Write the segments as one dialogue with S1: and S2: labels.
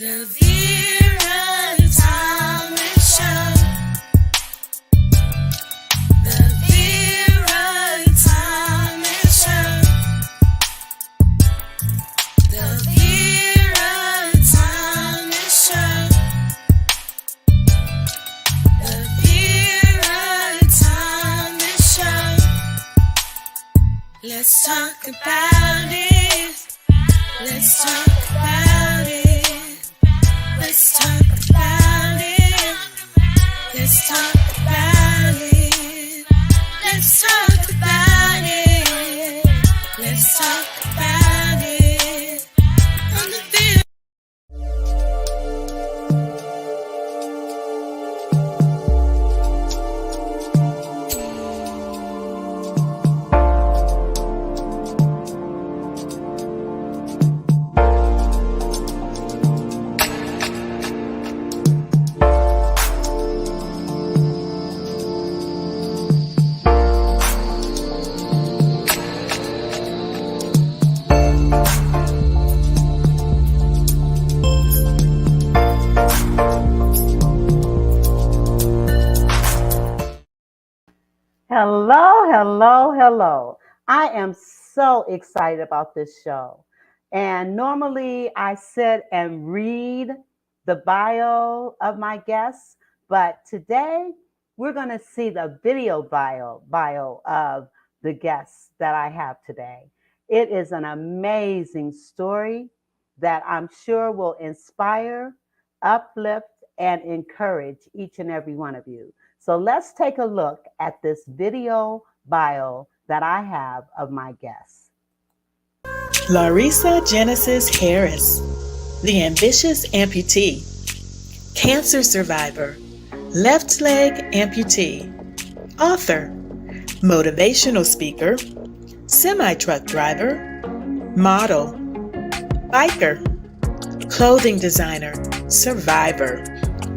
S1: The Vera Talent Show. The Vera Talent Show. The Vera Talent Show. The Vera Talent Show. Let's talk about it. Let's talk about it. Let's talk about it. Let's talk about it. Let's talk about it. Let's talk about it. On the field.
S2: Hello, hello, hello. I am so excited about this show. And normally I sit and read the bio of my guests, but today we're going to see the video bio of the guests that I have today. It is an amazing story that I'm sure will inspire, uplift, and encourage each and every one of you. So let's take a look at this video bio that I have of my guests.
S3: Lawrisa Genesis Harris, the ambitious amputee, cancer survivor, left leg amputee, author, motivational speaker, semi-truck driver, model, biker, clothing designer, survivor.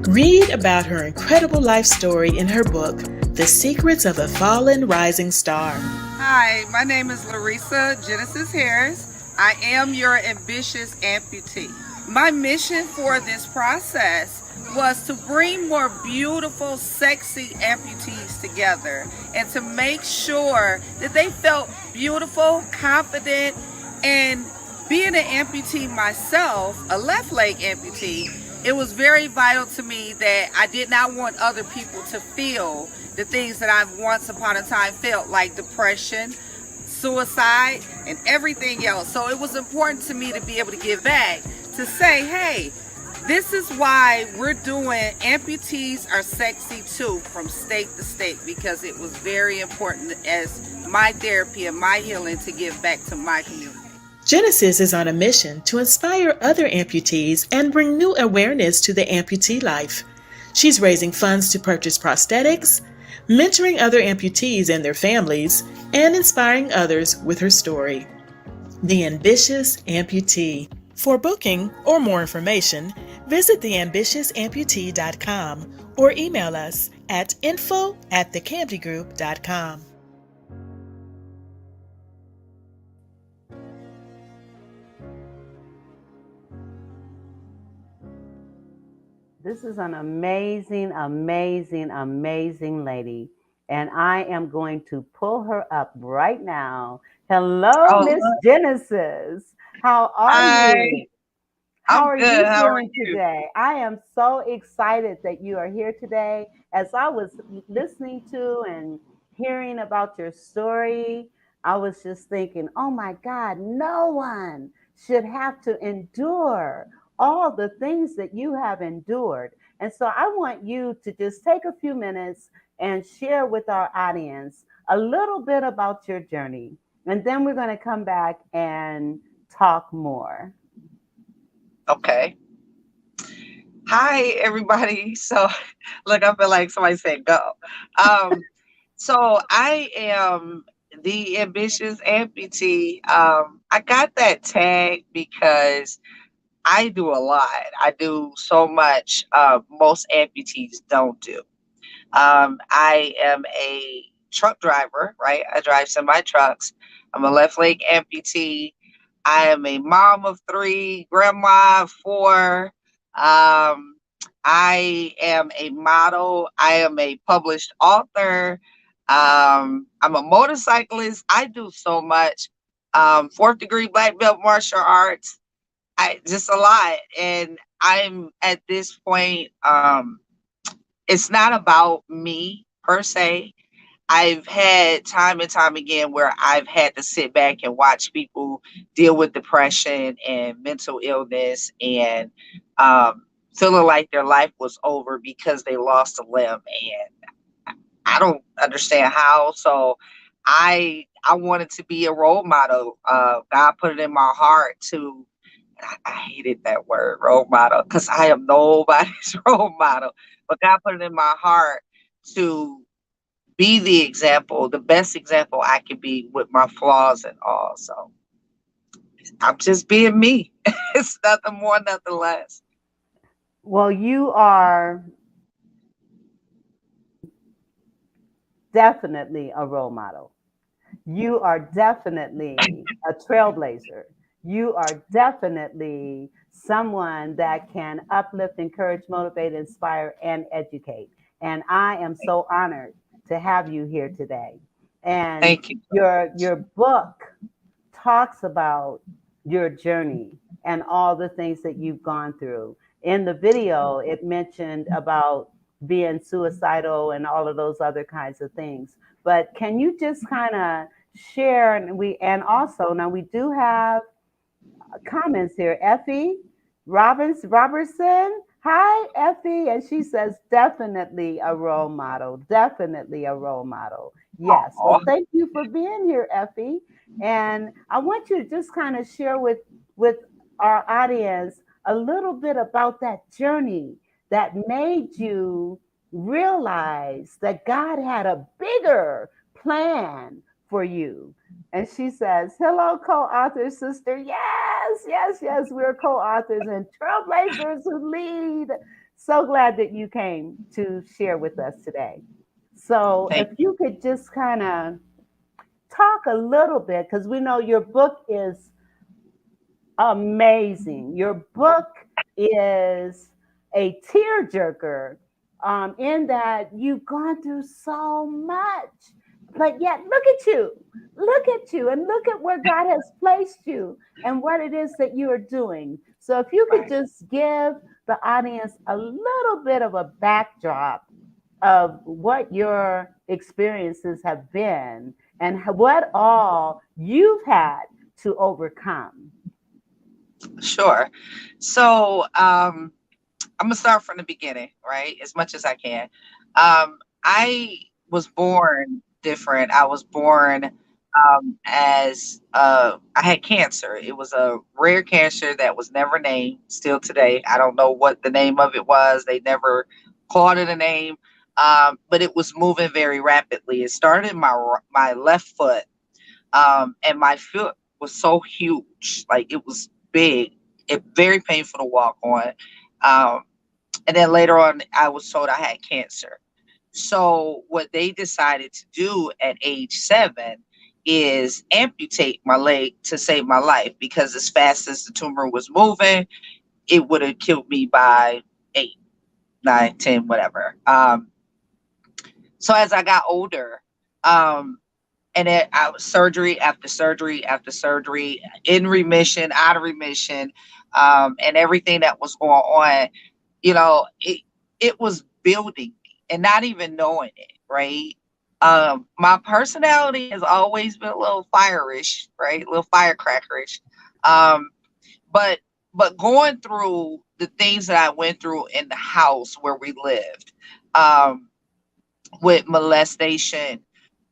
S3: Read about her incredible life story in her book, The Secrets of a Fallen Rising Star.
S4: Hi, my name is Lawrisa Genesis Harris. I am your ambitious amputee. My mission for this process was to bring more beautiful, sexy amputees together and to make sure that they felt beautiful, confident, and being an amputee myself, a left leg amputee, it was very vital to me that I did not want other people to feel the things that I've once upon a time felt, like depression, suicide, and everything else. So it was important to me to be able to give back, to say, hey, this is why we're doing Amputees Are Sexy Too from state to state, because it was very important as my therapy and my healing to give back to my community.
S3: Genesis is on a mission to inspire other amputees and bring new awareness to the amputee life. She's raising funds to purchase prosthetics, mentoring other amputees and their families, and inspiring others with her story. The Ambitious Amputee. For booking or more information, visit theambitiousamputee.com or email us at info@thecamdygroup.com.
S2: This is an amazing, amazing, amazing lady. And I am going to pull her up right now. Hello, Miss Genesis. How are you? How are you doing today? I am so excited that you are here today. As I was listening to and hearing about your story, I was just thinking, oh my God, no one should have to endure all the things that you have endured. And so I want you to just take a few minutes and share with our audience a little bit about your journey. And then we're going to come back and talk more.
S4: Okay. Hi, everybody. So, look, I feel like somebody said go. So I am the ambitious amputee. I got that tag because I do a lot. I do so much most amputees don't do. I am a truck driver, right? I drive semi trucks. I'm a left leg amputee. I am a mom of 3, grandma of 4. I am a model. I am a published author. I'm a motorcyclist. I do so much. Fourth degree black belt martial arts. I just a lot. And I'm at this point, it's not about me per se. I've had time and time again where I've had to sit back and watch people deal with depression and mental illness and feeling like their life was over because they lost a limb. And I don't understand how. So I wanted to be a role model. God put it in my heart to. I hated that word, role model, because I am nobody's role model. But God put it in my heart to be the example, the best example I can be with my flaws and all. So I'm just being me. It's nothing more, nothing less.
S2: Well, you are definitely a role model. You are definitely a trailblazer. You are definitely someone that can uplift, encourage, motivate, inspire, and educate. And I am so honored to have you here today. And
S4: Thank you so much.
S2: your book talks about your journey and all the things that you've gone through. In the video, it mentioned about being suicidal and all of those other kinds of things. But can you just kind of share and also now we do have comments here. Effie Robertson. Hi, Effie. And she says, definitely a role model. Definitely a role model. Yes. Well,
S4: Aw.
S2: thank you for being here, Effie. And I want you to just kind of share with our audience a little bit about that journey that made you realize that God had a bigger plan for you. And she says, hello, co-author sister. Yes, yes, yes. We're co-authors and trailblazers who lead. So glad that you came to share with us today. So if
S4: Thank
S2: you could just kind of talk a little bit, because we know your book is amazing. Your book is a tearjerker, in that you've gone through so much, but yet look at you, and look at where God has placed you and what it is that you are doing. So, if you could
S4: right.
S2: just give the audience a little bit of a backdrop of what your experiences have been and what all you've had to overcome.
S4: Sure. So I'm gonna start from the beginning, right? As much as I can. I was born different. I was born as I had cancer. It was a rare cancer that was never named. Still today, I don't know what the name of it was. They never called it a name, but it was moving very rapidly. It started in my left foot, and my foot was so huge, like it was big. It very painful to walk on. Um, and then later on, I was told I had cancer. So what they decided to do at age 7 is amputate my leg to save my life, because as fast as the tumor was moving, it would have killed me by 8, 9, 10, whatever. So as I got older, um, and I was surgery after surgery after surgery, in remission, out of remission, and everything that was going on, it was building me and not even knowing it, right? My personality has always been a little fireish, right? A little firecrackerish. Um, but going through the things that I went through in the house where we lived, um, with molestation,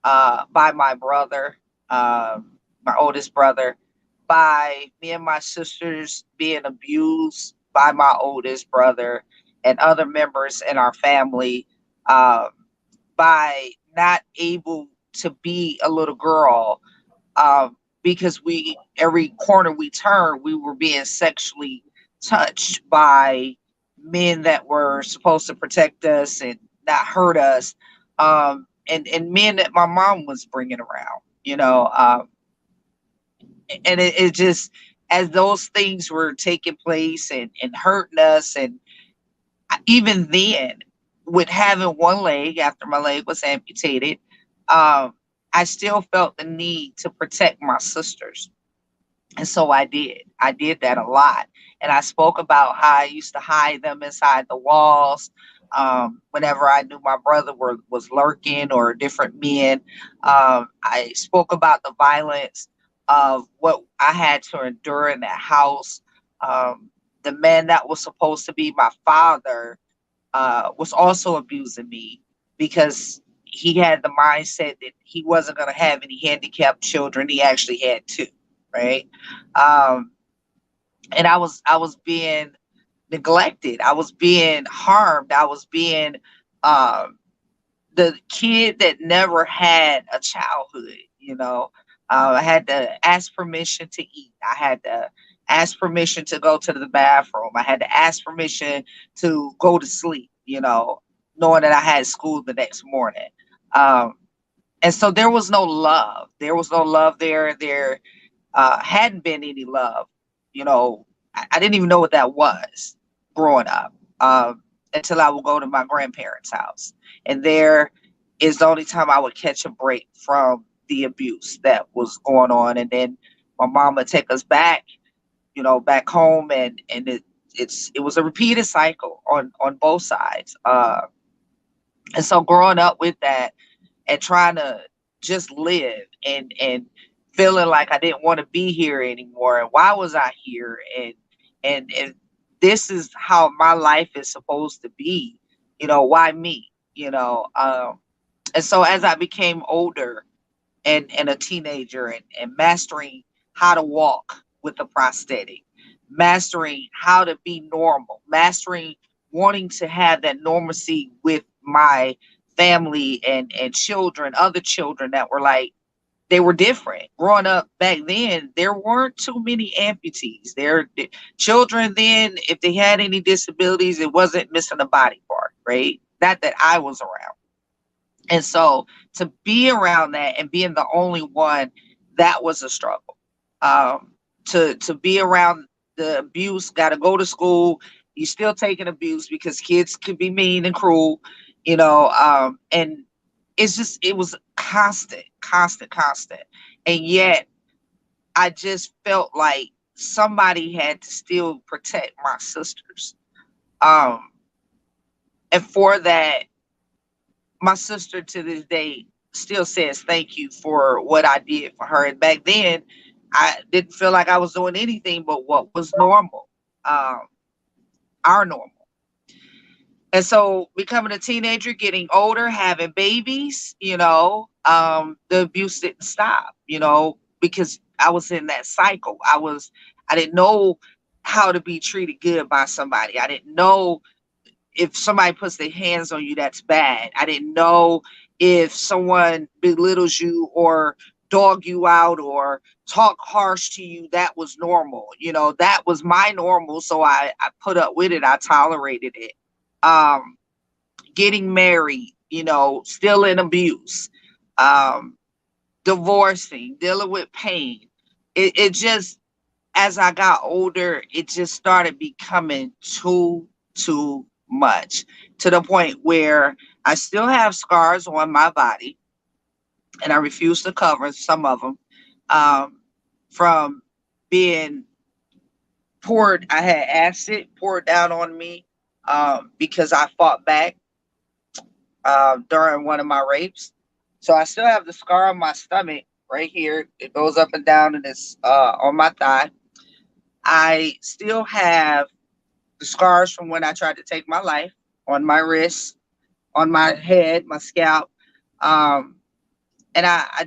S4: by my brother, my oldest brother, by me and my sisters being abused by my oldest brother and other members in our family, um, by not able to be a little girl, because every corner we turned, we were being sexually touched by men that were supposed to protect us and not hurt us, and men that my mom was bringing around, and it just,
S5: as those things were taking place and hurting us, and even then, with having one leg after my leg was amputated, I still felt the need to protect my sisters. And so I did. I did that a lot. And I spoke about how I used to hide them inside the walls. Whenever I knew my brother was lurking or different men, I spoke about the violence of what I had to endure in that house. The man that was supposed to be my father was also abusing me because he had the mindset that he wasn't going to have any handicapped children. He actually had two, right? Um, and I was being neglected. I was being harmed. I was being um, the kid that never had a childhood. I had to ask permission to eat. I had to ask permission to go to the bathroom. I had to ask permission to go to sleep. Knowing that I had school the next morning. Um, and so there was no love. There was no love there. There hadn't been any love. I didn't even know what that was growing up, until I would go to my grandparents' house. And there is the only time I would catch a break from the abuse that was going on. And then my mom would take us back, back home. And it was a repeated cycle on both sides. And so growing up with that and trying to just live and feeling like I didn't want to be here anymore. And why was I here? And this is how my life is supposed to be. Why me? And so as I became older and a teenager and mastering how to walk with a prosthetic, mastering how to be normal, mastering wanting to have that normalcy with my family and children, other children that were like, they were different. Growing up back then, there weren't too many amputees. Children then, if they had any disabilities, it wasn't missing a body part, right? Not that I was around. And so to be around that and being the only one, that was a struggle. To be around the abuse, got to go to school. You still taking abuse because kids can be mean and cruel, and it was constant, constant, constant. And yet I just felt like somebody had to still protect my sisters. Um, and for that, my sister to this day still says thank you for what I did for her. And back then, I didn't feel like I was doing anything but what was normal, um, our normal. And so becoming a teenager, getting older, having babies, the abuse didn't stop, because I was in that cycle. I didn't know how to be treated good by somebody. I didn't know if somebody puts their hands on you, that's bad. I didn't know if someone belittles you or dog you out or talk harsh to you, that was normal. That was my normal. So I put up with it. I tolerated it. Um, Getting married, still in abuse, um, divorcing, dealing with pain. It just, as I got older, it just started becoming too much, to the point where I still have scars on my body and I refuse to cover some of them, from being I had acid poured down on me, because I fought back during one of my rapes. So I still have the scar on my stomach right here. It goes up and down and it's on my thigh. I still have the scars from when I tried to take my life on my wrist, on my head, my scalp. Um, and I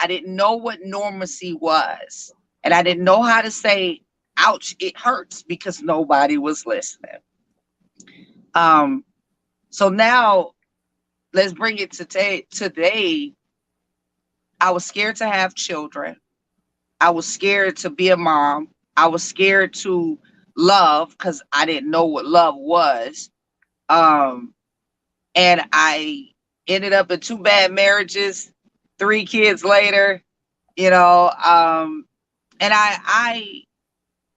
S5: didn't know what normalcy was. And I didn't know how to say, ouch, it hurts, because nobody was listening. Um, so now let's bring it to today. I was scared to have children. I was scared to be a mom. I was scared to love because I didn't know what love was. Um, and I ended up in two bad marriages, three kids later, you know. And I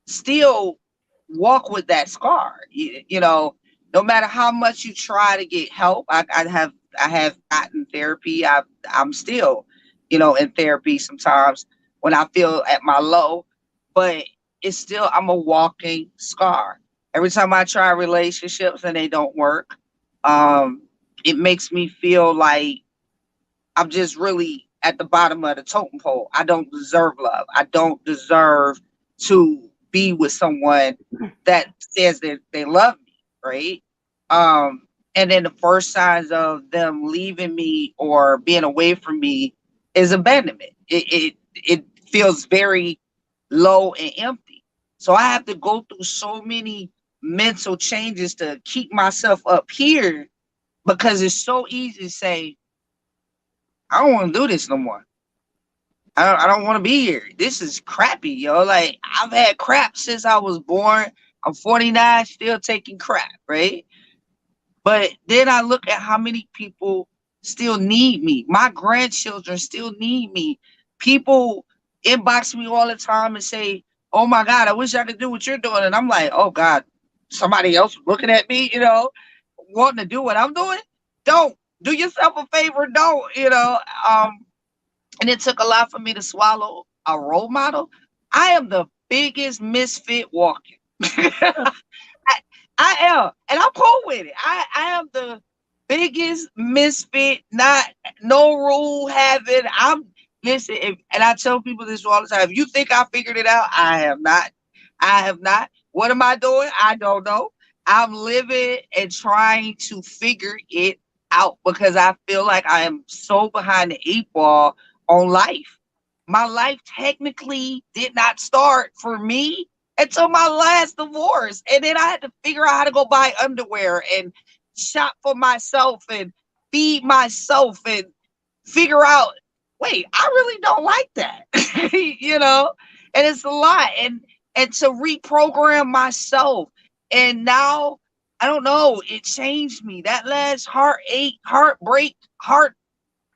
S5: still walk with that scar. You know, no matter how much you try to get help, I have gotten therapy. I'm still, you know, in therapy sometimes when I feel at my low, but it's still I'm a walking scar. Every time I try relationships and they don't work, um, it makes me feel like I'm just really at the bottom of the totem pole. I don't deserve love. I don't deserve to be with someone that says that they love me, right? And then the first signs of them leaving me or being away from me is abandonment. It feels very low and empty. So I have to go through so many mental changes to keep myself up here because it's so easy to say, I don't want to do this no more. I don't want to be here. This is crappy, yo. Like I've had crap since I was born. I'm 49, still taking crap, right? But then I look at how many people still need me. My grandchildren still need me. People inbox me all the time and say, "Oh my God, I wish I could do what you're doing." And I'm like, "Oh God, somebody else looking at me, you know, wanting to do what I'm doing. Don't do yourself a favor. Don't, you know." And it took a lot for me to swallow a role model. I am the biggest misfit walking. I, I am, and I'm cool with it. I am the biggest misfit, not no rule having. I'm listen, and I tell people this all the time. If you think I figured it out, I have not. I have not. What am I doing? I don't know. I'm living and trying to figure it out because I feel like I am so behind the eight ball on life. My life technically did not start for me until my last divorce. And then I had to figure out how to go buy underwear and shop for myself and feed myself and figure out, wait, I really don't like that. You know? And it's a lot. And to reprogram myself. And now I don't know, it changed me. That last heartache, heartbreak, heart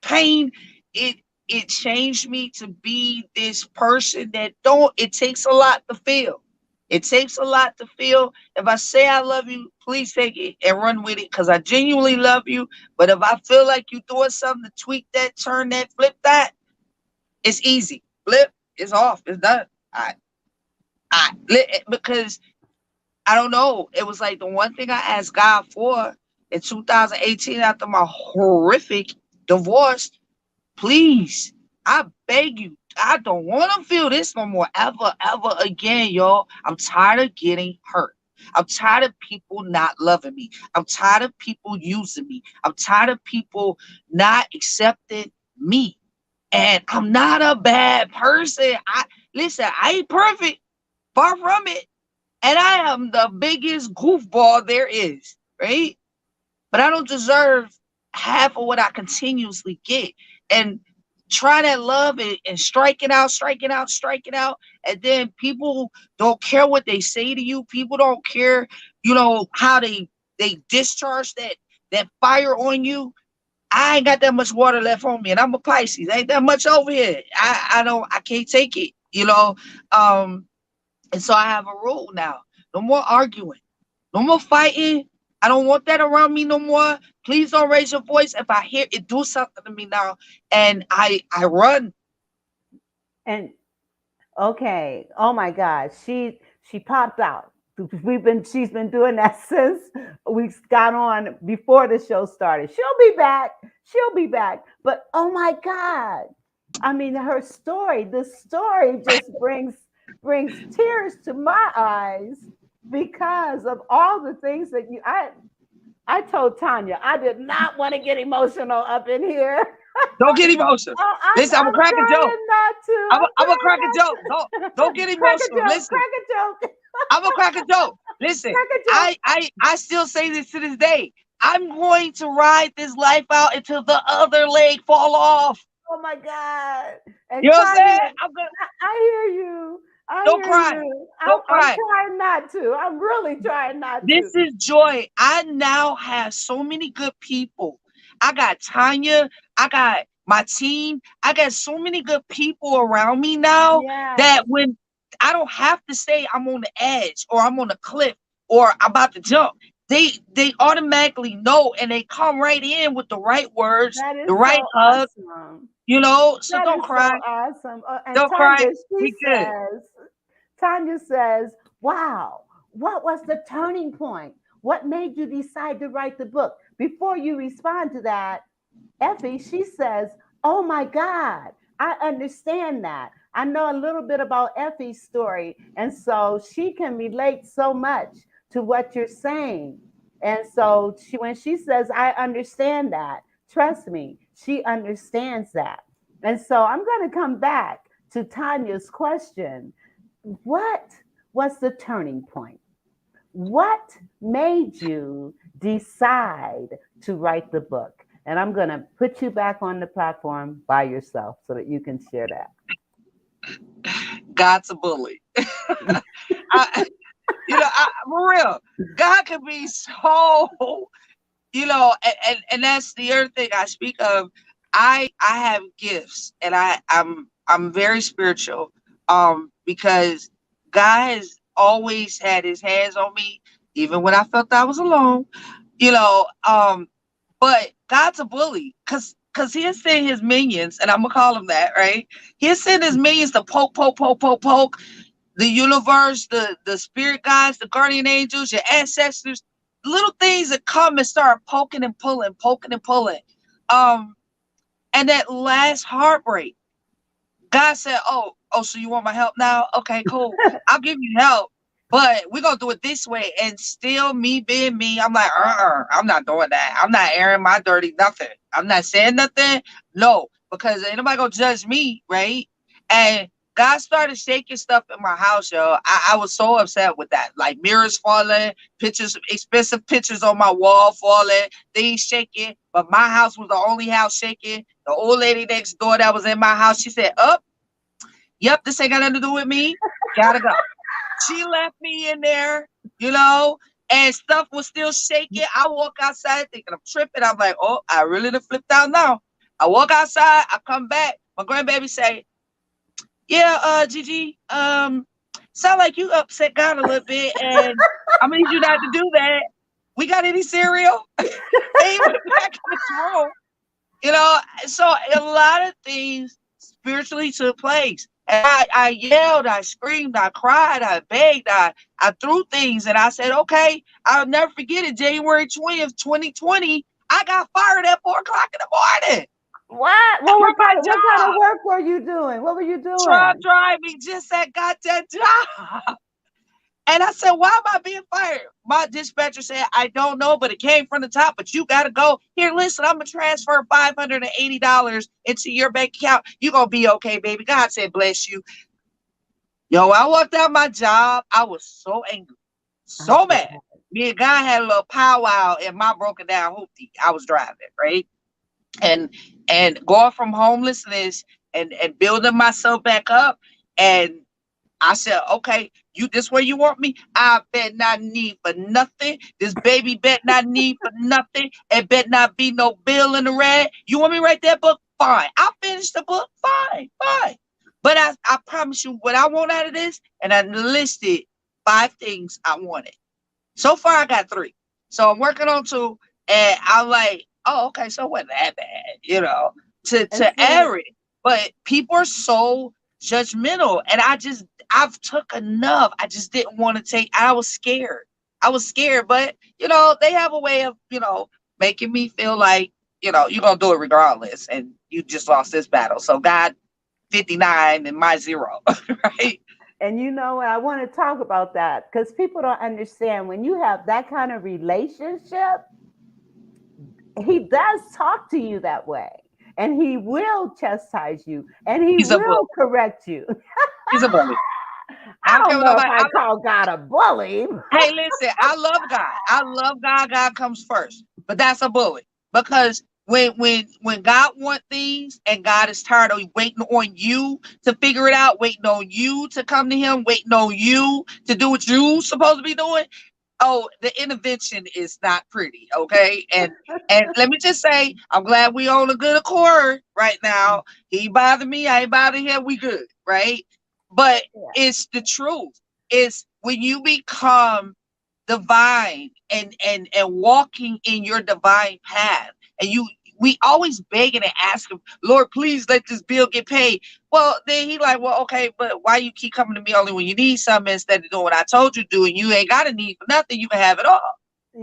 S5: pain, it it changed me to be this person that don't it takes a lot to feel. It takes a lot to feel. If I say I love you, please take it and run with it because I genuinely love you. But if I feel like you doing something to tweak that, turn that, flip that, it's easy. Flip, it's off, it's done. Because I don't know. It was like the one thing I asked God for in 2018 after my horrific divorce. Please, I beg you. I don't want to feel this no more, ever, ever again, y'all. I'm tired of getting hurt. I'm tired of people not loving me. I'm tired of people using me. I'm tired of people not accepting me. And I'm not a bad person. I ain't perfect, far from it. And I am the biggest goofball there is, right? But I don't deserve half of what I continuously get. And try that love and striking out, striking out, striking out. And then people don't care what they say to you. People don't care, you know, how they discharge that fire on you. I ain't got that much water left on me, and I'm a Pisces. Ain't that much over here. I can't take it, you know. And so I have a rule now. No more arguing. No more fighting. I don't want that around me no more. Please don't raise your voice. If I hear it, do something to me now. And I run.
S2: And okay, oh my God, she popped out. She's been doing that since we got on before the show started. She'll be back. She'll be back. But oh my God, I mean, her story. The story just brings tears to my eyes because of all the things that I told Tanya I did not want to get emotional up in here.
S5: Don't get emotional.
S2: Oh,
S5: Listen, I'm
S2: I'm
S5: gonna crack a joke.
S2: trying not to.
S5: I'm gonna
S2: I'm
S5: crack a joke.
S2: trying not
S5: Don't get
S2: to. Crack a
S5: emotional.
S2: joke.
S5: Listen,
S2: Crack a joke.
S5: I'm gonna crack a joke. Listen,
S2: Crack a joke.
S5: I still say this to this day. I'm going to ride this life out until the other leg fall off.
S2: Oh my God. And
S5: You know what I'm saying?
S2: Tanya,
S5: I'm gonna
S2: I hear you. I
S5: don't
S2: hear
S5: cry.
S2: you.
S5: Don't
S2: I'm
S5: cry.
S2: trying not to. I'm really trying not
S5: This
S2: to.
S5: is joy. I now have so many good people. I got Tanya. I got my team. I got so many good people around me now
S2: Yes.
S5: that when I don't have to say I'm on the edge or I'm on the cliff or I'm about to jump, they automatically know and they come right in with the right words,
S2: That is
S5: the right
S2: so
S5: hug,
S2: awesome.
S5: so
S2: That
S5: don't
S2: is so
S5: cry.
S2: awesome. And
S5: Don't cry.
S2: She
S5: We good.
S2: Tanya says, wow, what was the turning point? What made you decide to write the book? Before you respond to that, Effie, she says, oh my God, I understand that. I know a little bit about Effie's story. And so she can relate so much to what you're saying. And so when she says, I understand that, trust me, she understands that. And so I'm going to come back to Tanya's question. What was the turning point? What made you decide to write the book? And I'm going to put you back on the platform by yourself so that you can share that.
S5: God's a bully. I, for real, God can be so, and that's the other thing I speak of. I have gifts, and I'm very spiritual, because God has always had His hands on me, even when I felt I was alone, you know, but God's a bully, cause He'll send His minions, and I'm gonna call them that, right? He'll send His minions to poke, poke, poke, poke, poke the universe, the spirit guides, the guardian angels, your ancestors, little things that come and start poking and pulling, poking and pulling. And that last heartbreak, God said, oh, so you want my help now? Okay, cool. I'll give you help, but we're gonna do it this way. And still me being me, I'm like, I'm not doing that. I'm not airing my dirty nothing. I'm not saying nothing. No, because ain't nobody gonna judge me, right? And God started shaking stuff in my house, yo. I was so upset with that. Like mirrors falling, pictures, expensive pictures on my wall falling, things shaking. But my house was the only house shaking. The old lady next door that was in my house, she said, up, yep, this ain't got nothing to do with me. Gotta go. She left me in there, and stuff was still shaking. I walk outside thinking I'm tripping. I'm like, oh, I really done flipped out now. I walk outside, I come back. My grandbaby say, yeah, Gigi, sound like you upset God a little bit, and I need you not to do that. We got any cereal? And he went back in this room. So a lot of things spiritually took place. And I yelled, I screamed, I cried, I begged, I threw things, and I said, okay, I'll never forget it. January 20th, 2020, I got fired at 4 o'clock in the morning.
S2: What?
S5: What
S2: What kind of work were you doing? What were you doing?
S5: Truck driving, just that goddamn job. And I said, why am I being fired? My dispatcher said, I don't know, but it came from the top, but you got to go. Here, listen, I'm going to transfer $580 into your bank account. You're going to be okay, baby. God said, bless you. Yo, I walked out my job. I was so angry, so mad. Me and God had a little powwow in my broken down hoopty. I was driving, right? And going from homelessness and building myself back up. And I said, okay, this where you want me? I bet not need for nothing. This baby bet not need for nothing. It bet not be no bill in the red. You want me to write that book? Fine. I'll finish the book. Fine. But I promise you what I want out of this. And I listed 5 things I wanted. So far, I got 3. So I'm working on 2. And I'm like, oh, okay, so it wasn't that bad, to air it. But people are so judgmental. And I've took enough. I just didn't want to take. I was scared. But they have a way of making me feel like you're gonna do it regardless, and you just lost this battle. So God, 59 and my 0, right?
S2: And I want to talk about that because people don't understand when you have that kind of relationship, He does talk to you that way. And He will chastise you, and He will correct you.
S5: He's a bully.
S2: I don't know if I call God a bully.
S5: Hey, listen, I love God. I love God. God comes first. But that's a bully. Because when God wants things and God is tired of waiting on you to figure it out, waiting on you to come to Him, waiting on you to do what you're supposed to be doing, Oh, the intervention is not pretty, okay? And let me just say, I'm glad we on a good accord right now. He bothered me, I ain't bothered him, we good, right? But
S2: Yeah.
S5: it's the truth. It's when you become divine and walking in your divine path, and we always begging and asking, Lord, please let this bill get paid. Well, then he like, well, okay, but why you keep coming to me only when you need something instead of doing what I told you to do, and you ain't got a need for nothing, you can have it all,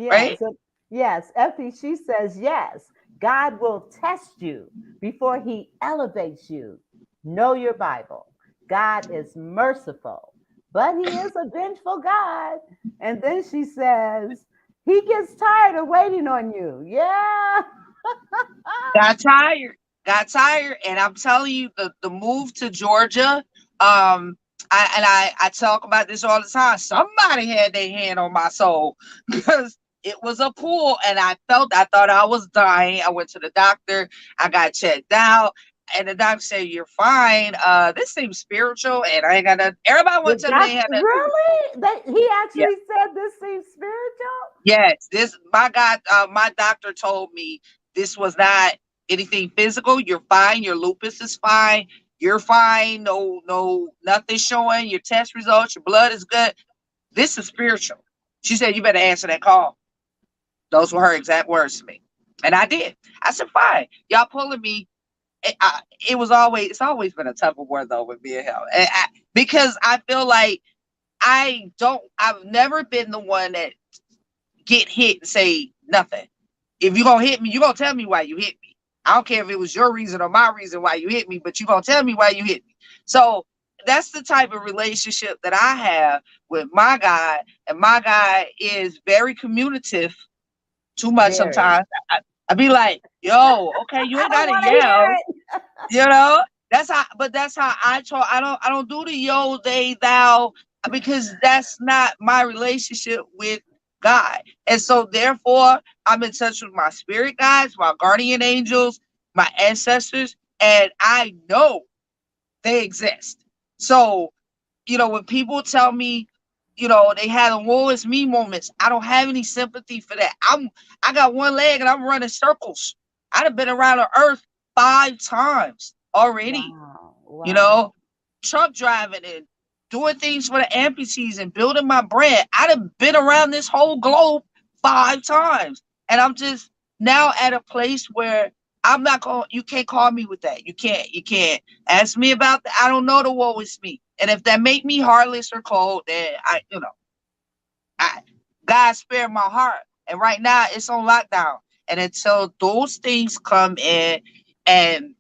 S5: right?
S2: Yes. Yes. Effie, she says yes. God will test you before he elevates you. Know your Bible. God is merciful, but he is a vengeful God. And then she says, he gets tired of waiting on you. Yeah.
S5: Got tired, got tired, and I'm telling you, the move to Georgia, I talk about this all the time. Somebody had their hand on my soul because it was a pool, and I thought I was dying. I went to the doctor, I got checked out, and the doctor said, "You're fine. This seems spiritual, and I ain't got nothing." Everybody
S2: The
S5: went to me
S2: doc,
S5: had nothing to do with it.
S2: really? He
S5: Yeah.
S2: actually said this seems spiritual?
S5: Yes, this my God, my doctor told me this was not anything physical. You're fine. Your lupus is fine. You're fine. No, no, nothing showing. Your test results, your blood is good. This is spiritual. She said, you better answer that call. Those were her exact words to me. And I did. I said, fine. Y'all pulling me. It's always been a tug of war though with me and him. Because I feel like I've never been the one that get hit and say nothing. If you're gonna hit me, you're gonna tell me why you hit me. I don't care if it was your reason or my reason why you hit me, but you're gonna tell me why you hit me. So that's the type of relationship that I have with my God. And my God is very communicative, too much
S2: Very.
S5: sometimes. I be like, yo, okay, you
S2: I
S5: ain't
S2: don't
S5: gotta
S2: want to hear
S5: yell,
S2: it.
S5: you know? That's how I talk. I don't do the yo, they, thou, because that's not my relationship with God. And so therefore I'm in touch with my spirit guides, my guardian angels, my ancestors, and I know they exist. So, when people tell me, they had a woe is me moments, I don't have any sympathy for that. I got one leg and I'm running circles. I'd have been around the earth 5 times already,
S2: Wow.
S5: you
S2: Wow.
S5: know, truck driving and doing things for the amputees and building my brand. I'd have been around this whole globe 5 times. And I'm just now at a place where I'm not going, you can't call me with that. You can't ask me about that. I don't know the woe is me. And if that make me heartless or cold, then I God spare my heart. And right now it's on lockdown. And until those things come in and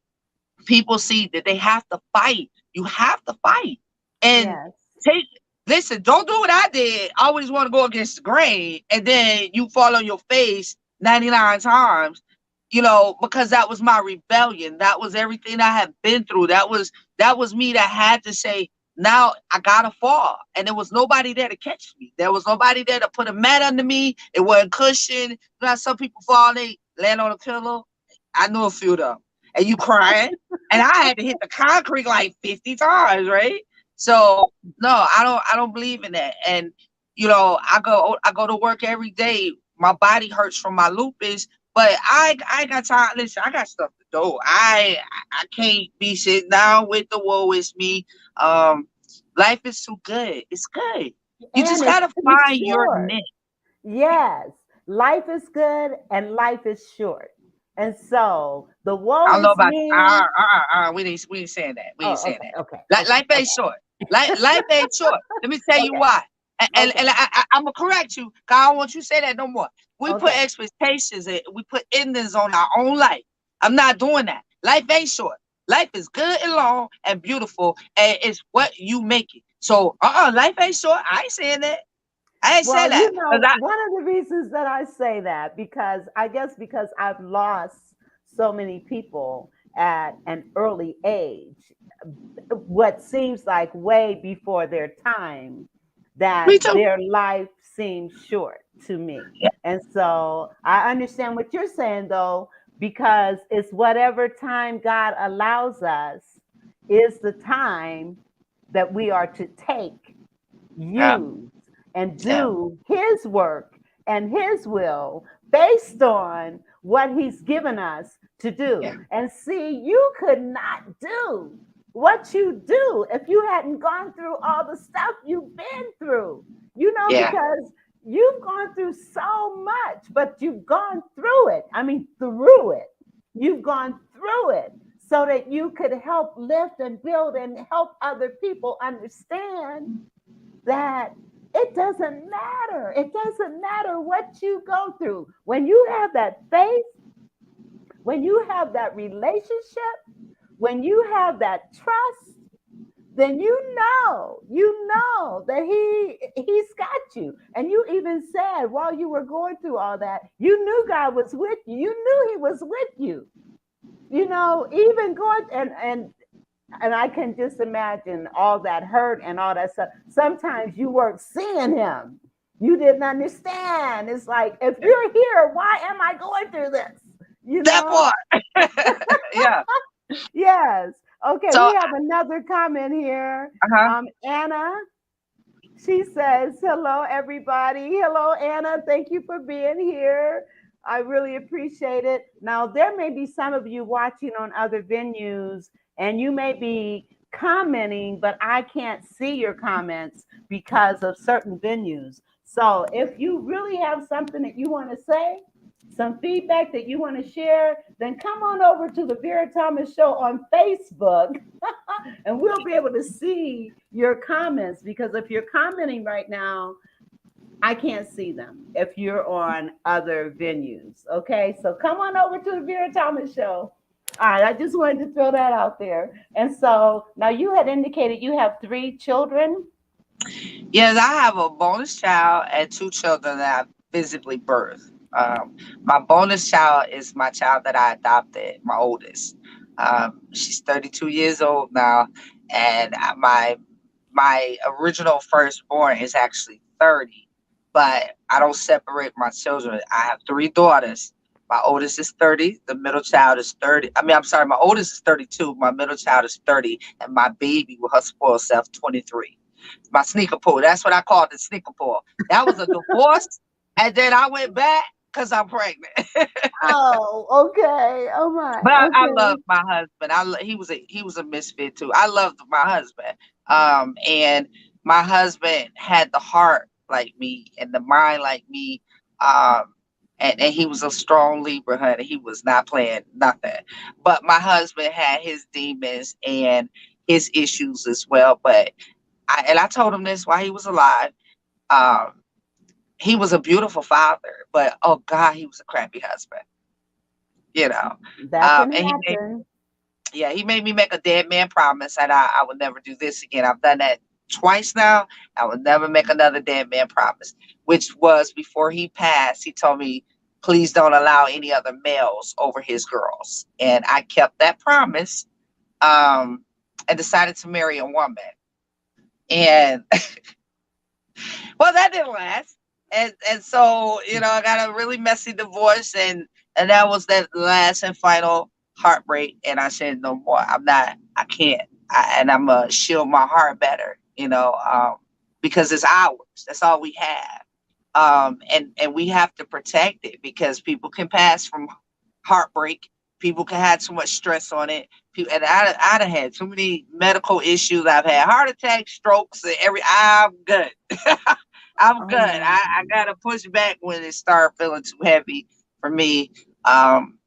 S5: people see that they have to fight. You have to fight. And
S2: Yes.
S5: take listen, don't do what I did. I always want to go against the grain and then you fall on your face 99 times, because that was my rebellion. That was everything I had been through. That was me that had to say, now I gotta fall. And there was nobody there to catch me. There was nobody there to put a mat under me. It wasn't cushion. Some people fall, they land on a pillow. I knew a few of them. And you crying. And I had to hit the concrete like 50 times, right? So no, I don't believe in that. And I go to work every day. My body hurts from my lupus, but I ain't got time. Listen, I got stuff to do. I can't be sitting down with the woe is me. Um, Life is too good. It's good. You
S2: And
S5: just
S2: it's
S5: gotta
S2: too
S5: find your
S2: short.
S5: niche.
S2: Yes. Life is good and life is short. And so the woe
S5: I don't know
S2: is
S5: about
S2: me.
S5: we ain't saying that. We ain't
S2: Oh,
S5: saying
S2: okay.
S5: that.
S2: Okay.
S5: Like
S2: Okay.
S5: life ain't
S2: Okay.
S5: short. Life ain't short. Let me tell you
S2: Okay.
S5: why. And
S2: Okay.
S5: I'm gonna correct you, cause I don't want you to say that no more. We put
S2: Okay.
S5: expectations and we put endings on our own life. I'm not doing that. Life ain't short. Life is good and long and beautiful, and it's what you make it. So, life ain't short. I ain't saying that. I ain't saying
S2: Well,
S5: that. Cause
S2: one of the reasons that I say that, because I guess because I've lost so many people at an early age, what seems like way before their time,
S5: me
S2: that
S5: too.
S2: their life seems short to me.
S5: Yeah,
S2: And so I understand what you're saying, though, because it's whatever time God allows us is the time that we are to take,
S5: yeah,
S2: use, and
S5: Yeah.
S2: do his work and his will based on what he's given us to do.
S5: Yeah.
S2: And see, you could not do what you do if you hadn't gone through all the stuff you've been through,
S5: Yeah.
S2: because you've gone through so much, but you've gone through it. I mean, through it. You've gone through it so that you could help lift and build and help other people understand that it doesn't matter. It doesn't matter what you go through. When you have that faith, when you have that relationship, when you have that trust, then you know that he's got you. And you even said while you were going through all that, you knew God was with you. You knew he was with you. Even going and I can just imagine all that hurt and all that stuff. Sometimes you weren't seeing him. You didn't understand. It's like, if you're here, why am I going through this? You
S5: That
S2: know?
S5: part. Yeah.
S2: Yes. Okay,
S5: So,
S2: we have another comment here.
S5: uh-huh.
S2: Anna, she says, hello, everybody. Hello, Anna. Thank you for being here. I really appreciate it. Now, there may be some of you watching on other venues, and you may be commenting, but I can't see your comments because of certain venues. So, if you really have something that you want to say, some feedback that you want to share, then come on over to the Vera Thomas Show on Facebook and we'll be able to see your comments, because if you're commenting right now, I can't see them if you're on other venues. Okay, so come on over to the Vera Thomas Show. All right, I just wanted to throw that out there. And so now you had indicated you have 3 children.
S5: Yes, I have a bonus child and 2 children that I physically birthed. My bonus child is my child that I adopted, my oldest. She's 32 years old now, and my original firstborn is actually 30. But I don't separate my children. I have 3 daughters. My oldest is 30. The middle child is 30. I mean, I'm sorry, my oldest is 32. My middle child is 30, and my baby with her spoiled self 23. My sneaker pull. That's what I called the sneaker pull. That was a divorce, and then I went back because I'm pregnant.
S2: Oh, okay. Oh my.
S5: But I love
S2: Okay.
S5: my husband. He was a misfit too. I loved my husband. And my husband had the heart like me and the mind like me. And he was a strong Libra, honey. He was not playing nothing. But my husband had his demons and his issues as well. But I told him this while he was alive. Um, he was a beautiful father, but oh God, he was a crappy husband. You know,
S2: That can
S5: and
S2: happen.
S5: he made me make a dead man promise, and I would never do this again. I've done that twice now. I would never make another dead man promise, which was before he passed. He told me, please don't allow any other males over his girls. And I kept that promise, um, and decided to marry a woman. And well, that didn't last. And so, I got a really messy divorce, and that was that last and final heartbreak. And I said, no more. I can't. And I'm gonna shield my heart better, because it's ours. That's all we have. And we have to protect it because people can pass from heartbreak. People can have too much stress on it. And I'd have had too many medical issues. I've had heart attacks, strokes, and I'm good. I'm
S2: Oh
S5: good.
S2: my.
S5: I gotta push back when it start feeling too heavy for me. Um,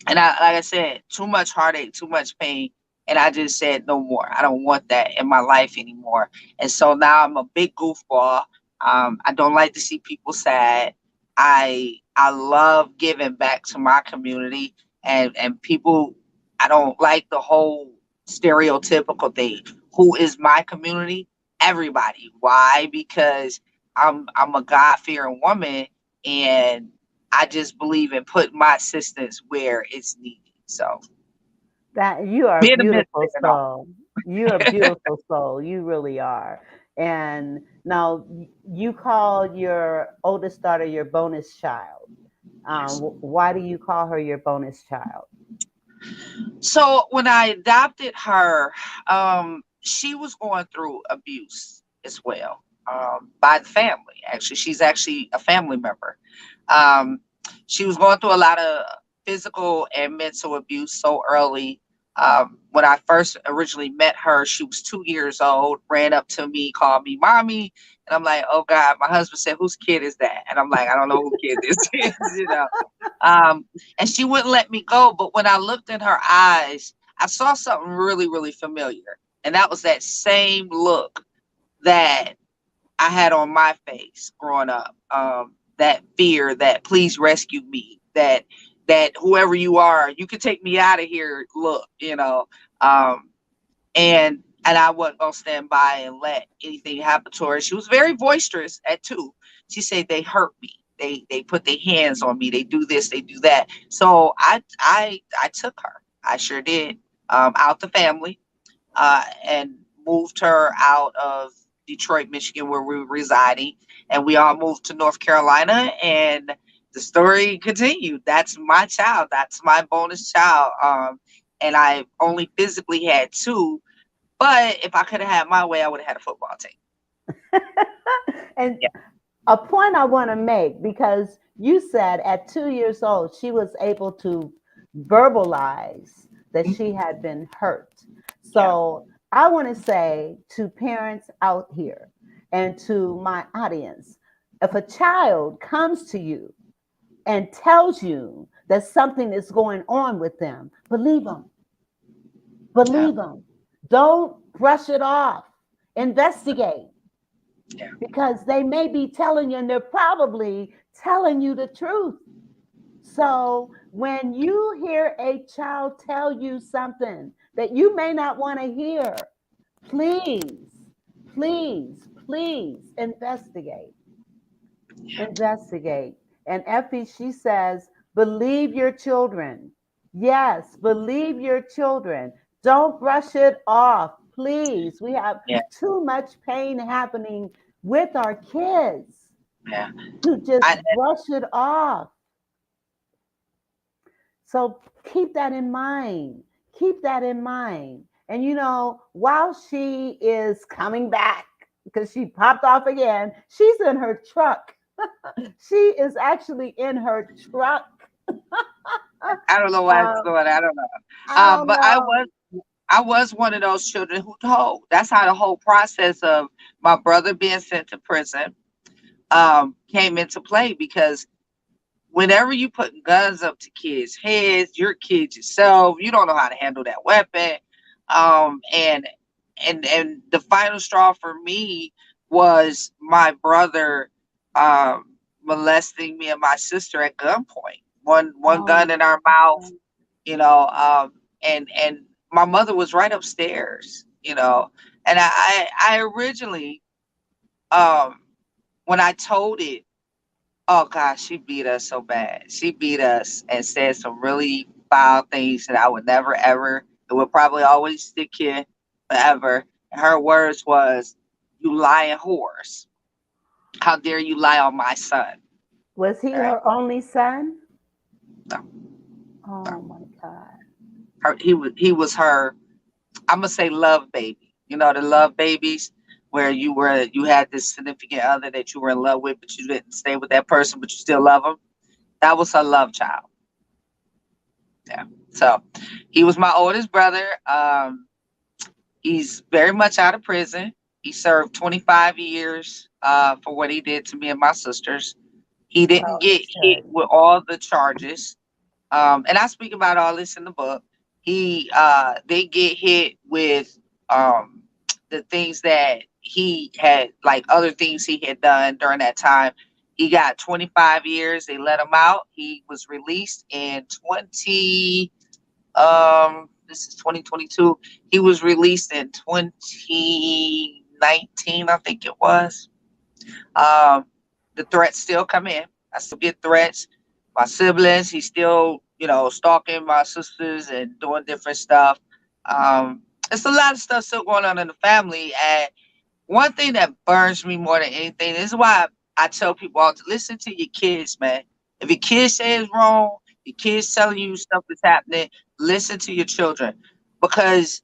S5: and like I said, too much heartache, too much pain. And I just said no more. I don't want that in my life anymore. And so now I'm a big goofball. I don't like to see people sad. I love giving back to my community and people. I don't like the whole stereotypical thing. Who is my community? Everybody. Why? Because I'm a God fearing woman, and I just believe in putting my assistance where it's needed. So
S2: That you are a
S5: being a
S2: beautiful
S5: misfit and all.
S2: soul. You're a beautiful soul. You really are. And now you call your oldest daughter your bonus child.
S5: Yes.
S2: Why do you call her your bonus child?
S5: So when I adopted her, she was going through abuse as well. by the family. Actually, she's actually a family member. Um, she was going through a lot of physical and mental abuse so early. When I first originally met her, she was 2 years old, ran up to me, called me mommy. And I'm like, oh God, my husband said, whose kid is that? And I'm like, I don't know who kid this is. Um, and she wouldn't let me go. But when I looked in her eyes, I saw something really, really familiar. And that was that same look that I had on my face growing up. That fear, that please rescue me, that whoever you are, you can take me out of here. Look. Um, and I wasn't gonna stand by and let anything happen to her. She was very boisterous at 2. She said they hurt me. They put their hands on me. They do this. They do that. So I took her. I sure did. Out the family, and moved her out of Detroit, Michigan, where we were residing, and we all moved to North Carolina. And the story continued. That's my child. That's my bonus child. And I only physically had 2, but if I could have had my way, I would have had a football team.
S2: And
S5: Yeah.
S2: a point I want to make, because you said at 2 years old, she was able to verbalize that she had been hurt.
S5: Yeah.
S2: So I want to say to parents out here and to my audience, if a child comes to you and tells you that something is going on with them, believe them.
S5: Yeah.
S2: Believe them. Don't brush it off. Investigate,
S5: Yeah.
S2: because they may be telling you, and they're probably telling you the truth. So when you hear a child tell you something that you may not want to hear, please, please, please investigate. Investigate. And Effie, she says, believe your children. Yes, believe your children. Don't brush it off, please. We have
S5: Yeah.
S2: too much pain happening with our kids
S5: Yeah.
S2: to just
S5: I,
S2: brush it off. So keep that in mind. Keep that in mind. And while she is coming back, because she popped off again, she's in her truck. She is actually in her truck.
S5: I don't know why it's
S2: Um,
S5: going. I don't know.
S2: I don't
S5: But I
S2: know.
S5: was I was one of those children who told. That's how the whole process of my brother being sent to prison came into play, because whenever you put guns up to kids' heads, your kids yourself, you don't know how to handle that weapon. And the final straw for me was my brother molesting me and my sister at gunpoint. One
S2: Oh
S5: gun
S2: my
S5: in our mouth,
S2: God.
S5: you know, and my mother was right upstairs, and I originally um when I told it. Oh gosh, she beat us so bad. She beat us and said some really foul things that I would never ever. It would probably always stick here forever. And her words was, "You lying horse! How dare you lie on my son?"
S2: Was he
S5: Right?
S2: her only son?
S5: No,
S2: Oh
S5: no.
S2: my God.
S5: He was her. I'm gonna say love baby. You know the love babies where you had this significant other that you were in love with, but you didn't stay with that person, but you still love them. That was her love child. Yeah. So he was my oldest brother. He's very much out of prison. He served 25 years for what he did to me and my sisters. He didn't
S2: Well,
S5: get
S2: that's
S5: hit
S2: good.
S5: with all the charges. And I speak about all this in the book. They get hit with um, the things that he had, like other things he had done during that time. He got 25 years. They let him out. He was released in this is 2022. He was released in 2019, I think it was. Um, the threats still come in. I still get threats. My siblings, he's still, stalking my sisters and doing different stuff. It's a lot of stuff still going on in the family. And one thing that burns me more than anything, this is why I tell people all to listen to your kids, man. If your kids say it's wrong, your kids telling you stuff is happening, listen to your children. Because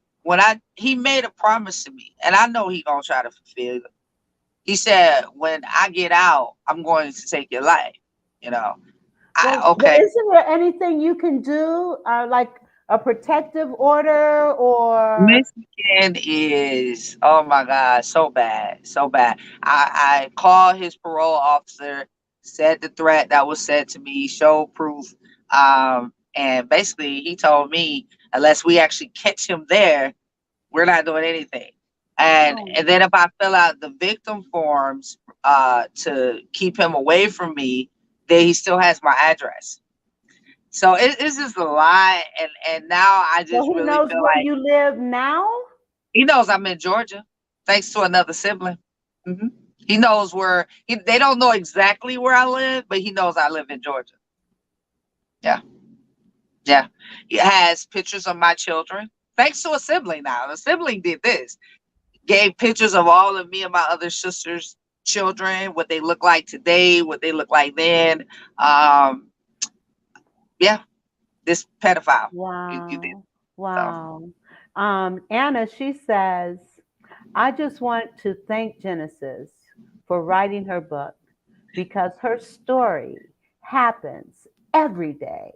S5: he made a promise to me, and I know he gonna try to fulfill it. He said, when I get out, I'm going to take your life. You know,
S2: Well, but
S5: okay.
S2: isn't there anything you can do, like a protective order or?
S5: Michigan is, oh my God, so bad, so bad. I called his parole officer, said the threat that was said to me, showed proof. And basically he told me, unless we actually catch him there, we're not doing anything.
S2: Oh,
S5: And then if I fill out the victim forms to keep him away from me, then he still has my address. So it's just a lot, and now I
S2: so
S5: just
S2: he
S5: really
S2: knows
S5: feel
S2: where
S5: like
S2: you live now?
S5: he knows I'm in Georgia, thanks to another sibling. hmm He knows where they don't know exactly where I live, but he knows I live in Georgia. Yeah, yeah. He has pictures of my children, thanks to a sibling. Now the sibling did this, gave pictures of all of me and my other sisters' children, what they look like today, what they look like then. Um, yeah, this pedophile. You did
S2: Wow.
S5: so.
S2: Wow. Anna, she says, I just want to thank Genesis for writing her book because her story happens every day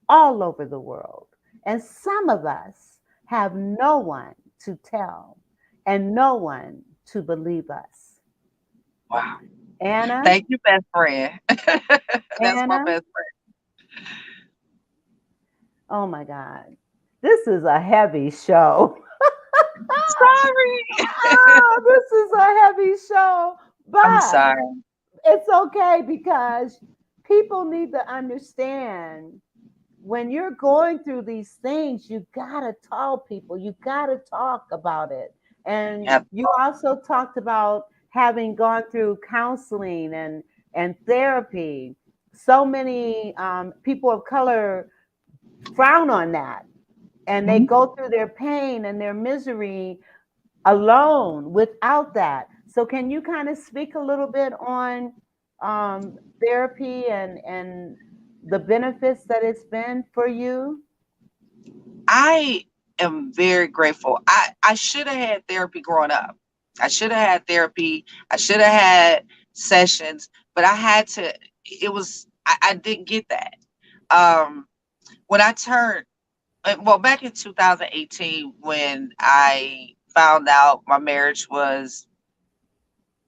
S2: all over the world. And some of us have no one to tell and no one to believe us.
S5: Wow.
S2: Anna,
S5: Thank you, best friend. That's my
S2: Anna,
S5: best friend.
S2: oh my God, this is a heavy show.
S5: Sorry.
S2: Oh, this is a heavy show,
S5: I'm
S2: but
S5: sorry.
S2: it's okay because people need to understand when you're going through these things, you gotta tell people, you gotta talk about it. And
S5: Yep.
S2: you also talked about having gone through counseling and therapy. So many people of color frown on that, and they
S5: Mhm.
S2: go through their pain and their misery alone without that. So can you kind of speak a little bit on therapy and the benefits that it's been for you?
S5: I am very grateful. I should have had therapy growing up. I should have had therapy. I should have had sessions, but I had to. It was I didn't get that. Um, when I turned well back in 2018, when I found out my marriage was,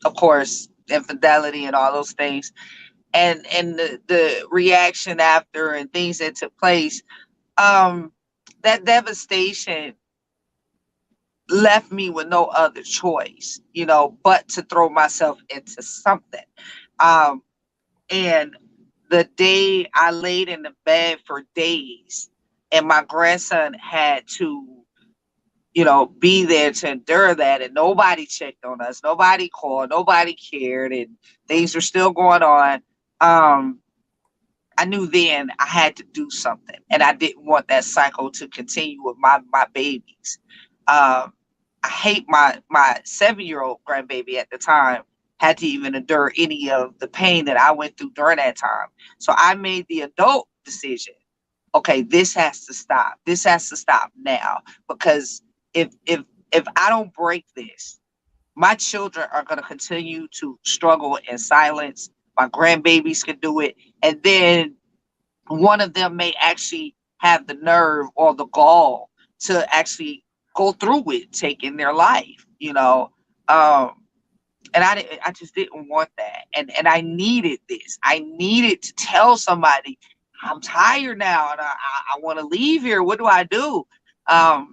S5: of course, infidelity and all those things, and the reaction after and things that took place, um, that devastation left me with no other choice, but to throw myself into something. Um, and the day I laid in the bed for days, and my grandson had to, be there to endure that, and nobody checked on us, nobody called, nobody cared, and things were still going on. Um, I knew then I had to do something, and I didn't want that cycle to continue with my babies. Um, I hate my 7-year-old grandbaby at the time had to even endure any of the pain that I went through during that time. So I made the adult decision. Okay, this has to stop. This has to stop now, because if I don't break this, my children are going to continue to struggle in silence. My grandbabies can do it, and then one of them may actually have the nerve or the gall to actually go through with taking their life, um and I just didn't want that, and I needed this. I needed to tell somebody I'm tired now, and I want to leave here. What do I do? um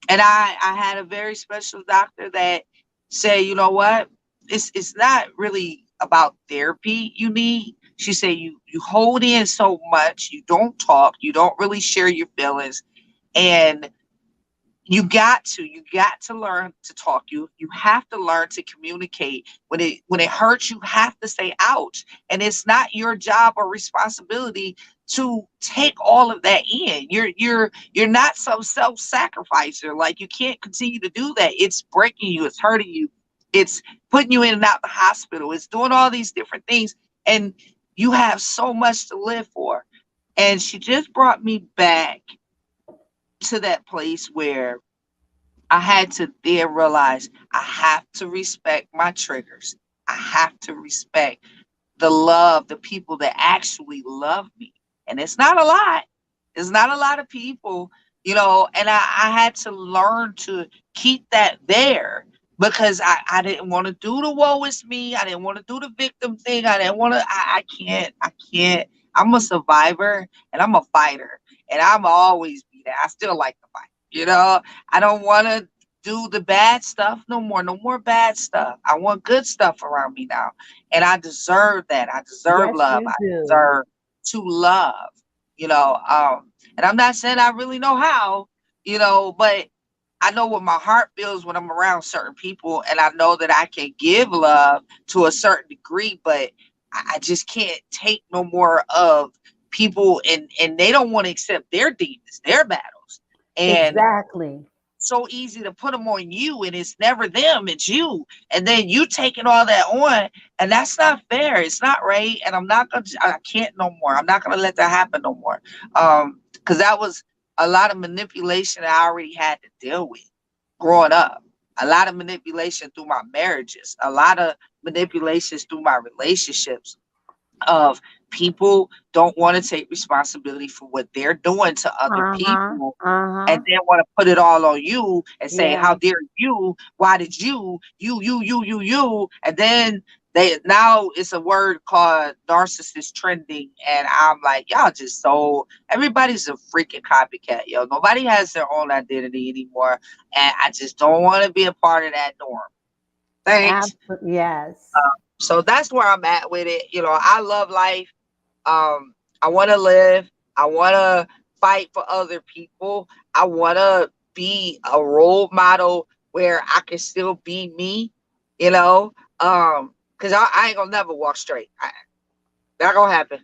S5: and I had a very special doctor that said, you know what, it's not really about therapy you need. She said, you hold in so much, you don't talk, you don't really share your feelings, and you got to learn to talk. You have to learn to communicate. When it hurts, you have to say ouch, and it's not your job or responsibility to take all of that in. You're not some self-sacrificer. Like, you can't continue to do that. It's breaking you, it's hurting you, it's putting you in and out the hospital, it's doing all these different things, and you have so much to live for. And she just brought me back to that place where I had to then realize I have to respect my triggers. have to respect the love, the people that actually love me. And it's not a lot. It's not a lot of people, and I had to learn to keep that there because I didn't want to do the woe is me. I didn't want to do the victim thing. I didn't want to, I can't. I'm a survivor and I'm a fighter and I'm always be there. I still like to fight, I don't want to do the bad stuff no more. No more bad stuff. I want good stuff around me now. And I deserve that. I deserve
S2: Yes,
S5: love.
S2: you
S5: I
S2: do.
S5: deserve to love, you know. And I'm not saying I really know how, but I know what my heart feels when I'm around certain people, and I know that I can give love to a certain degree, but I just can't take no more of people, and they don't want to accept their demons, their battles. And
S2: Exactly.
S5: so easy to put them on you, and it's never them, it's you, and then you taking all that on, and that's not fair, it's not right, and I can't no more. I'm not gonna let that happen no more, because that was a lot of manipulation I already had to deal with growing up, a lot of manipulation through my marriages, a lot of manipulations through my relationships, of people don't want to take responsibility for what they're doing to other
S2: Uh-huh.
S5: people, and
S2: Uh-huh.
S5: then want to put it all on you and say,
S2: Yeah.
S5: how dare you, why did you, and then they, now it's a word called narcissist trending, and I'm like, y'all just, so everybody's a freaking copycat, yo. Nobody has their own identity anymore, and I just don't want to be a part of that norm. Thanks.
S2: Absolutely. Yes.
S5: So that's where I'm at with it. I love life. I want to live. I want to fight for other people. I want to be a role model where I can still be me, because I ain't gonna never walk straight. Not gonna happen.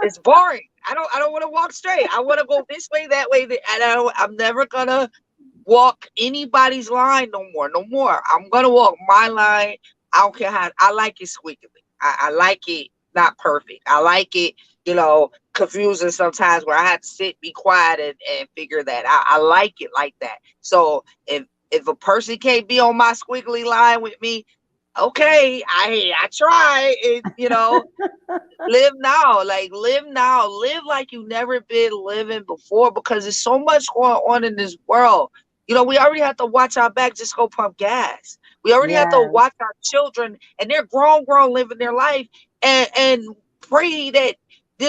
S5: It's boring. I don't want to walk straight. I want to go this way, that way, and I'm never gonna walk anybody's line no more. No more. I'm gonna walk my line. I don't care how. I like it squiggly. I like it not perfect. I like it, confusing sometimes where I have to sit, be quiet, and figure that out. I like it like that. So if a person can't be on my squiggly line with me, okay, I try it, live now, live like you never been living before, because there's so much going on in this world. We already have to watch our back, just go pump gas. We already have to
S2: Yes.
S5: watch our children, and they're grown living their life, and pray that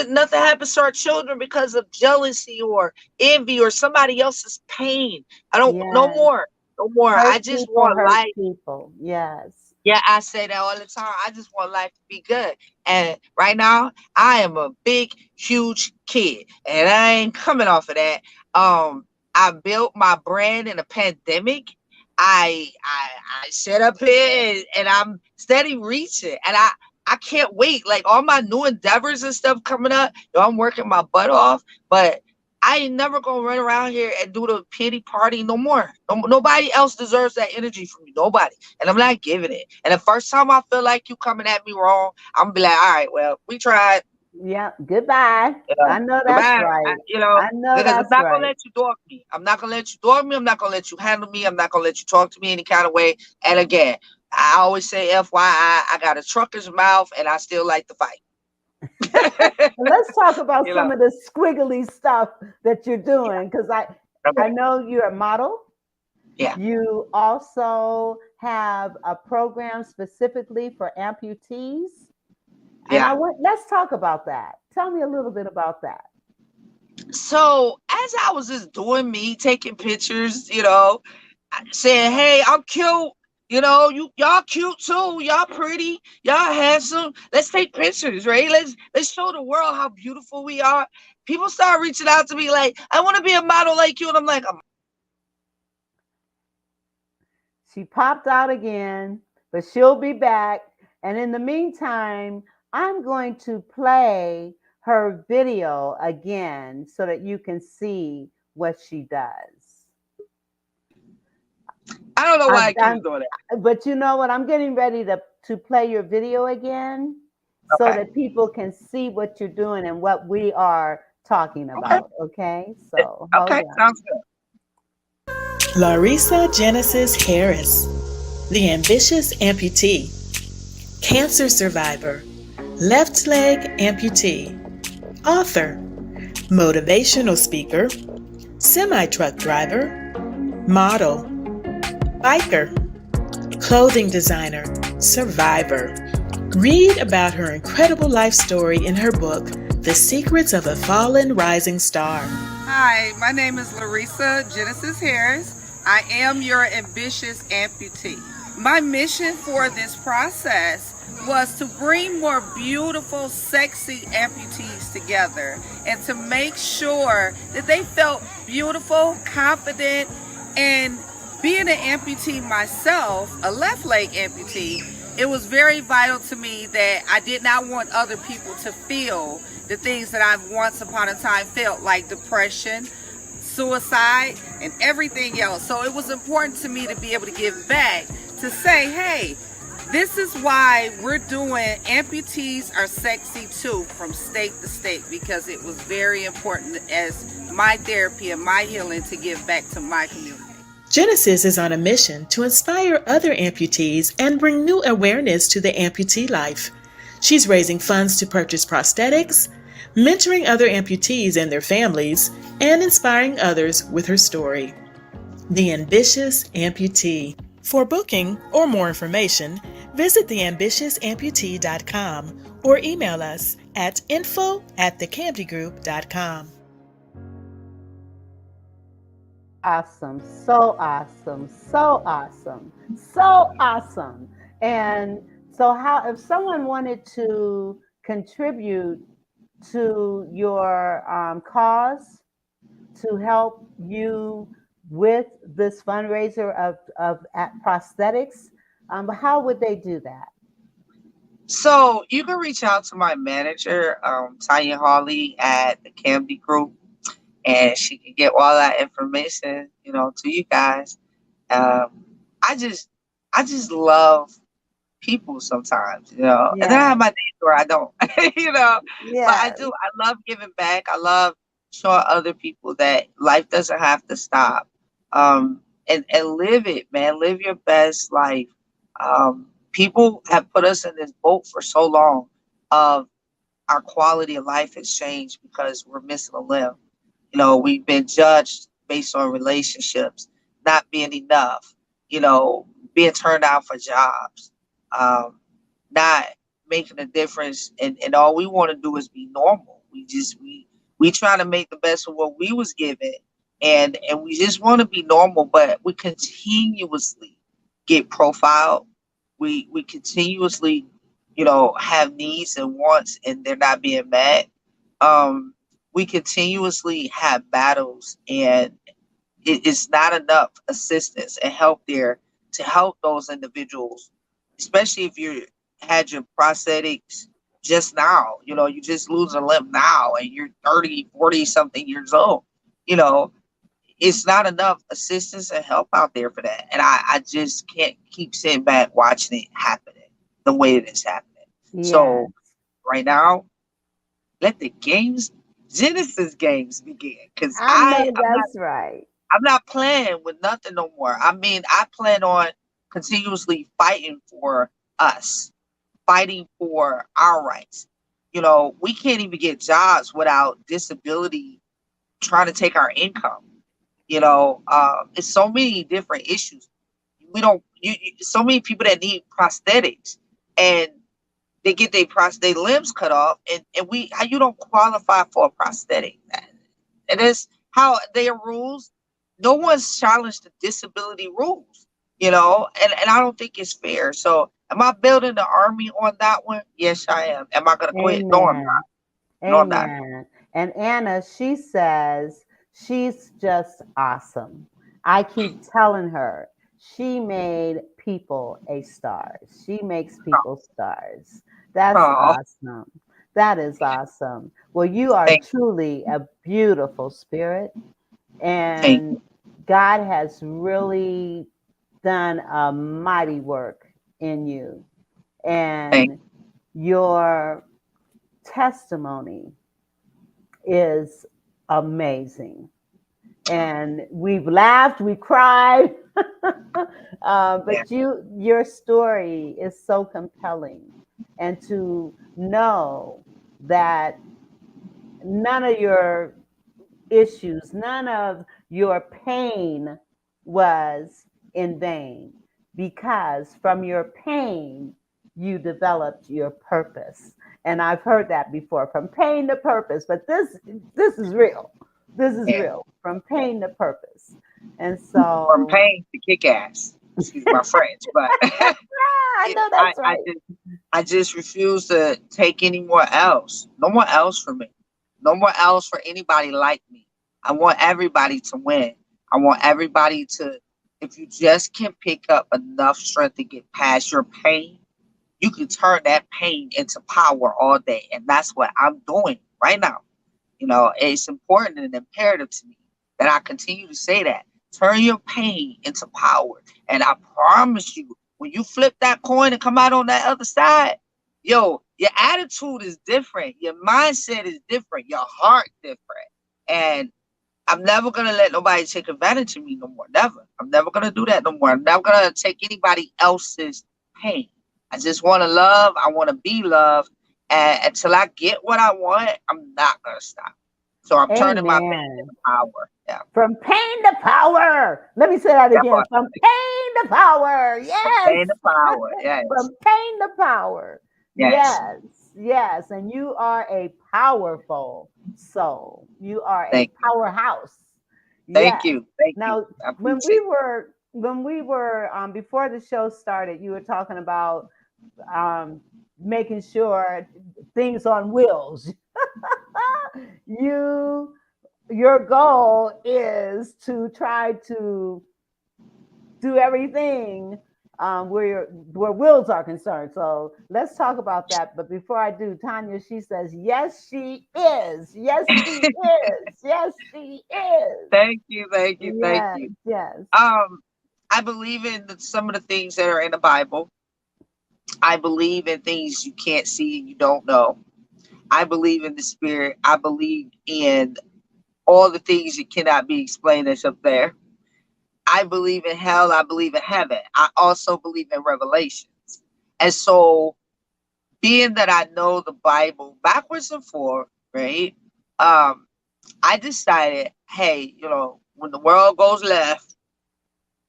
S5: nothing happens to our children because of jealousy or envy or somebody else's pain. I don't, no
S2: Yes.
S5: more, no more. I
S2: Hurt
S5: just
S2: people
S5: want
S2: hurt
S5: life.
S2: people. Yes.
S5: Yeah, I say that all the time. I just want life to be good. And right now, I am a big, huge kid, and I ain't coming off of that. I built my brand in a pandemic. I set up here, and I'm steady reaching, and I can't wait. Like all my new endeavors and stuff coming up. I'm working my butt off, but I ain't never gonna run around here and do the pity party no more. Nobody else deserves that energy from you. Nobody. And I'm not giving it. And the first time I feel like you coming at me wrong, I'm gonna be like, all right, well, we tried.
S2: Yeah. Goodbye. I know that's
S5: Goodbye.
S2: right. I know
S5: Because I'm
S2: that's
S5: not gonna
S2: right.
S5: let you dog me. I'm not gonna let you dog me. I'm not gonna let you handle me. I'm not gonna let you talk to me any kind of way. And again, I always say, FYI, I got a trucker's mouth, and I still like to fight.
S2: Let's talk about
S5: you
S2: some
S5: know.
S2: of the squiggly stuff that you're
S5: Yeah.
S2: doing, because I
S5: Okay.
S2: know you're a model.
S5: Yeah.
S2: You also have a program specifically for amputees. And
S5: Yeah.
S2: let's talk about that. Tell me a little bit about that.
S5: So as I was just doing me, taking pictures, saying, "Hey, I'm cute. Y'all cute too. Y'all pretty. Y'all handsome. Let's take pictures, right? Let's show the world how beautiful we are." People start reaching out to me like, "I want to be a model like you," and I'm like,
S2: She popped out again, but she'll be back. And in the meantime, I'm going to play her video again so that you can see what she does.
S5: I don't know why I keep
S2: I'm,
S5: doing
S2: but you know what? I'm getting ready to play your video again
S5: that.
S2: so
S5: Okay.
S2: that people can see what you're doing and what we are talking
S5: Okay.
S2: about. Okay, so hold
S5: Okay.
S2: on.
S5: Sounds good.
S3: Lawrisa Genesis Harris. The ambitious amputee, cancer survivor, left leg amputee, author, motivational speaker, semi-truck driver, model, biker, clothing designer, survivor. Read about her incredible life story in her book, The Secrets of a Fallen Rising Star.
S4: Hi, my name is Lawrisa Genesis Harris. I am your ambitious amputee. My mission for this process was to bring more beautiful, sexy amputees together and to make sure that they felt beautiful, confident, and being an amputee myself, a left leg amputee, it was very vital to me that I did not want other people to feel the things that I've once upon a time felt, like depression, suicide, and everything else. So it was important to me to be able to give back, to say, hey, this is why we're doing Amputees Are Sexy Too from state to state, because it was very important as my therapy and my healing to give back to my community.
S3: Genesis is on a mission to inspire other amputees and bring new awareness to the amputee life. She's raising funds to purchase prosthetics, mentoring other amputees and their families, and inspiring others with her story. The Ambitious Amputee. For booking or more information, visit theambitiousamputee.com or email us at info@thecamdygroup.com.
S2: Awesome. So awesome. So awesome. So awesome. And so how, if someone wanted to contribute to your cause to help you with this fundraiser of prosthetics, how would they do that?
S5: So you can reach out to my manager, Tanya Hawley at the Camden Group, and she can get all that information, to you guys. Um, I just love people sometimes, and then I have my days where I don't, but I
S2: Yes.
S5: do. I love giving back. I love showing other people that life doesn't have to stop. And live it, man. Live your best life. People have put us in this boat for so long. Of our quality of life has changed because we're missing a limb. We've been judged based on relationships not being enough, being turned down for jobs, um, not making a difference. And all we want to do is be normal. We try to make the best of what we was given. And we just want to be normal, but we continuously get profiled. We continuously, have needs and wants and they're not being met. Um, we continuously have battles and it's not enough assistance and help there to help those individuals, especially if you had your prosthetics just now, you just lose a limb now and you're 30, 40 something years old, you know, it's not enough assistance and help out there for that. And I just can't keep sitting back watching it happening the way it is happening.
S2: Yes.
S5: So right now, let the games, Genesis games begin. Cause
S2: I know that's right.
S5: I'm not playing with nothing no more. I mean, I plan on continuously fighting for us, fighting for our rights. We can't even get jobs without disability trying to take our income. It's so many different issues. We don't, so many people that need prosthetics and they get their limbs cut off and how you don't qualify for a prosthetic. And it's how their rules, no one's challenged the disability rules, and I don't think it's fair. So am I building the army on that one? Yes, I am. Am I gonna quit? No, I'm
S2: Amen.
S5: not. No, I'm not.
S2: Amen. And Anna, she says she's just awesome. I keep telling her she made people a stars. She makes people stars. That's
S5: Oh,
S2: awesome. That is awesome. Well, you are
S5: thank,
S2: truly a beautiful spirit,
S5: thank
S2: and
S5: you,
S2: God has really done a mighty work in you.
S5: thank
S2: And your testimony is amazing. and we've laughed, we cried.
S5: Yeah.
S2: But your story is so compelling, and to know that none of your issues, none of your pain was in vain, because from your pain, you developed your purpose. And I've heard that before, from pain to purpose, but this is real. This is
S5: Yeah.
S2: real, from pain to purpose. And
S5: From
S2: so,
S5: pain to kick ass. Excuse my French, but
S2: I
S5: it,
S2: know that's
S5: I
S2: right.
S5: I just refuse to take any more else. No more else for me. No more else for anybody like me. I want everybody to win. I want everybody to, if you just can pick up enough strength to get past your pain, you can turn that pain into power all day. And that's what I'm doing right now. It's important and imperative to me that I continue to say that. Turn your pain into power. And I promise you, when you flip that coin and come out on that other side, yo, your attitude is different. Your mindset is different. Your heart different. And I'm never gonna let nobody take advantage of me no more. Never. I'm never gonna do that no more. I'm never gonna take anybody else's pain. I just want to love. I want to be loved. And until I get what I want, I'm not gonna stop. So I'm turning my pain
S2: Amen.
S5: into power. Yeah,
S2: From pain to power. Let me say that
S5: that's
S2: again.
S5: what
S2: From pain to power.
S5: I'm
S2: Yes.
S5: pain to power. Yes,
S2: From pain to power.
S5: yes.
S2: Yes. Yes. And you are a powerful soul. You are a
S5: Thank you,
S2: powerhouse.
S5: thank
S2: Yes.
S5: you, thank you.
S2: Now,
S5: I
S2: when
S5: appreciate
S2: we
S5: it.
S2: were before the show started, you were talking about um, making sure things on wheels. you your goal is to try to do everything where wheels are concerned. So let's talk about that. But before I do, Tanya, she says, yes, she is. Yes, she is. Yes, she is.
S5: Thank you, thank you, thank
S2: Yes,
S5: you.
S2: yes.
S5: Um, I believe in some of the things that are in the Bible. I believe in things you can't see and you don't know. I believe in the spirit. I believe in all the things that cannot be explained that's up there. I believe in hell. I believe in heaven. I also believe in revelations. And so, being that I know the Bible backwards and forth, right? I decided, hey, when the world goes left,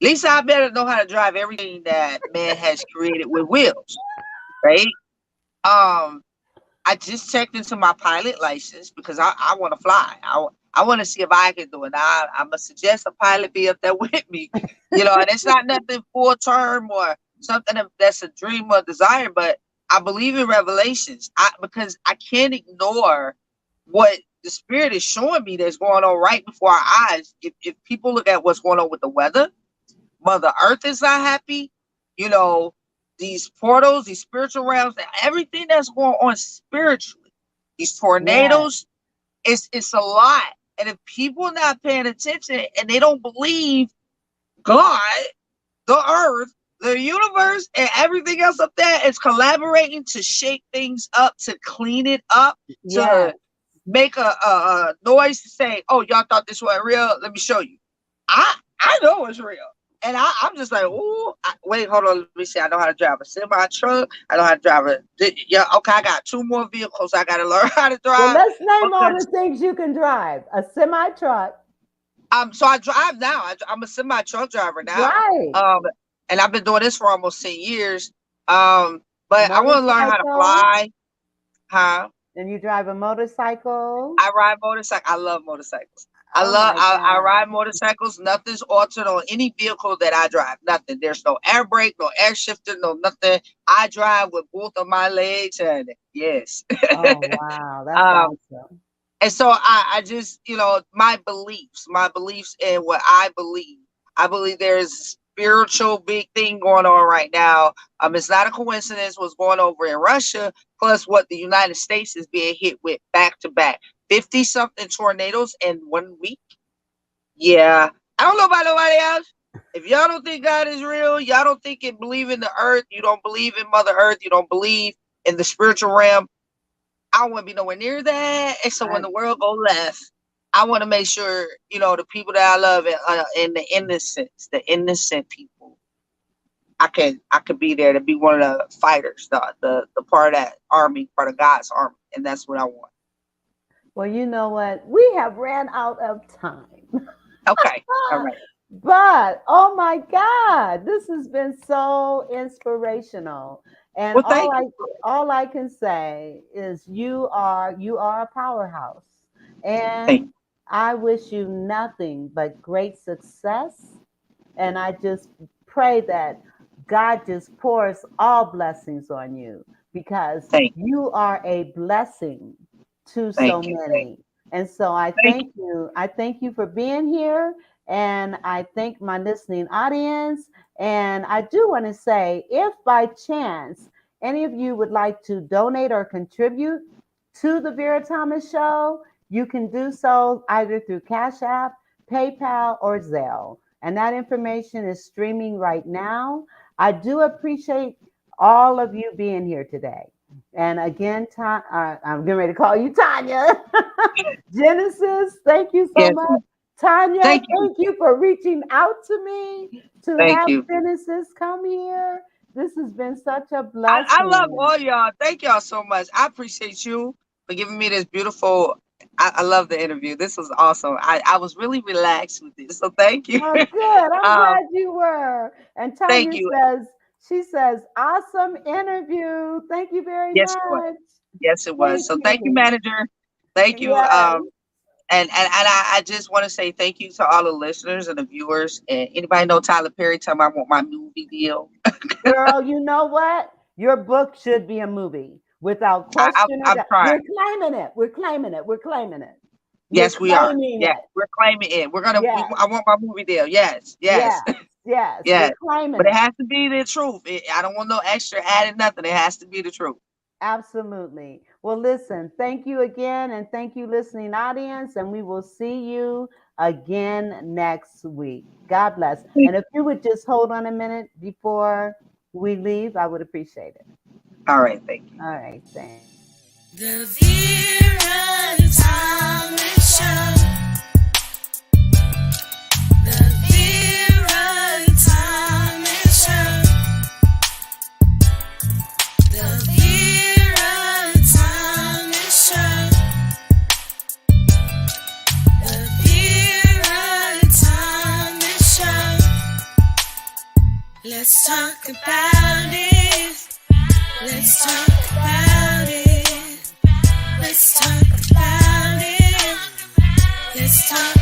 S5: at least I better know how to drive everything that man has created with wheels, right? Um, I just checked into my pilot license because I want to fly. I want to see if I can do it. Now, I'm going to suggest a pilot be up there with me, and it's not nothing full term or something that's a dream or desire, but I believe in revelations because I can't ignore what the spirit is showing me that's going on right before our eyes. If people look at what's going on with the weather, Mother Earth is not happy. You know, these portals, these spiritual realms, everything that's going on spiritually, these
S2: Yes.
S5: tornadoes, it's a lot. And if people are not paying attention and they don't believe God, the earth, the universe, and everything else up there is collaborating to shake things up, to clean it up, to
S2: Yes.
S5: make a noise to say, oh, y'all thought this was real? Let me show you. I know it's real. And I'm just like, ooh, wait, hold on. Let me see. I know how to drive a semi truck. I know how to drive yeah, okay, I got two more vehicles I got to learn how to
S2: Well,
S5: drive
S2: let's name all the
S5: because,
S2: things you can drive. A semi truck.
S5: so I drive now. I'm a semi truck driver now.
S2: Right.
S5: Um, and I've been doing this for almost 10 years. But I want to learn how to
S2: Motorcycle.
S5: fly. Huh?
S2: And you drive a motorcycle.
S5: I ride motorcycles. I love motorcycles.
S2: Oh my
S5: I
S2: God.
S5: ride motorcycles. Nothing's altered on any vehicle that I drive. Nothing. There's no air brake, no air shifter, no nothing. I drive with both of my legs, and yes.
S2: Oh wow. That's
S5: um,
S2: awesome.
S5: and so I just, my beliefs in what I believe. I believe there's a spiritual big thing going on right now. It's not a coincidence what's going over in Russia, plus what the United States is being hit with back to back. 50 something tornadoes in 1 week. Yeah. I don't know about nobody else. If y'all don't think God is real, y'all don't think and believe in the earth, you don't believe in Mother Earth, you don't believe in the spiritual realm, I don't want to be nowhere near that. And so when
S2: I
S5: the world go left, I want to make sure, the people that I love and the innocent people, I could be there to be one of the fighters, the part of that army, part of God's army, and that's what I want.
S2: Well, you know what? We have ran out of time.
S5: Okay, all right.
S2: But oh my God, this has been so inspirational. And
S5: Well, thank you.
S2: all I can say is you are a powerhouse.
S5: Thank
S2: And
S5: you.
S2: I wish you nothing but great success. And I just pray that God just pours all blessings on you because
S5: Thank you.
S2: you are a blessing to so
S5: Thank you.
S2: many. And so I
S5: Thank you.
S2: thank you. I thank you for being here. And I thank my listening audience. And I do want to say, if by chance any of you would like to donate or contribute to the Vera Thomas Show, you can do so either through Cash App, PayPal, or Zelle. And that information is streaming right now. I do appreciate all of you being here today. And again, I'm getting ready to call you Tanya. Genesis, thank you so
S5: Yes.
S2: much. Tanya,
S5: Thank you.
S2: thank you for reaching out to me to
S5: Thank
S2: have
S5: you.
S2: Genesis come here. This has been such a
S5: I love
S2: blessing.
S5: all y'all. Thank y'all so much. I appreciate you for giving me this beautiful. I love the interview. This was awesome. I was really relaxed with it. So thank you.
S2: Oh, good. I'm
S5: um,
S2: glad you were. And
S5: thank
S2: Tanya
S5: you.
S2: she says, awesome interview. Thank you very
S5: Yes, it was.
S2: much.
S5: Yes, it was.
S2: Thank
S5: So thank you,
S2: you.
S5: manager. Thank you.
S2: Yes.
S5: And I just want to say thank you to all the listeners and the viewers. And anybody know Tyler Perry? Tell me I want my movie deal.
S2: Girl, you know what? Your book should be a movie without question or
S5: I'm
S2: doubt.
S5: trying.
S2: We're claiming it. We're claiming it. We're claiming it. We're
S5: Yes, we are.
S2: claiming
S5: Yes,
S2: it.
S5: we're claiming it.
S2: Yes.
S5: I want my movie deal. Yes,
S2: Yes.
S5: yes,
S2: Yes. We're
S5: yes.
S2: claiming
S5: But it
S2: it.
S5: has to be the truth. I don't want no extra added nothing. It has to be the truth.
S2: Absolutely. Well, listen, thank you again. And thank you, listening audience. And we will see you again next week. God bless. And if you would just hold on a minute before we leave, I would appreciate it.
S5: All right, thank you.
S2: All right. Thanks.
S1: The Vera Thomas Show. The Vera Thomas Show. The Vera Thomas Show. The Vera Thomas Show. Let's talk about it. Let's talk about it. Let's talk about it. Let's talk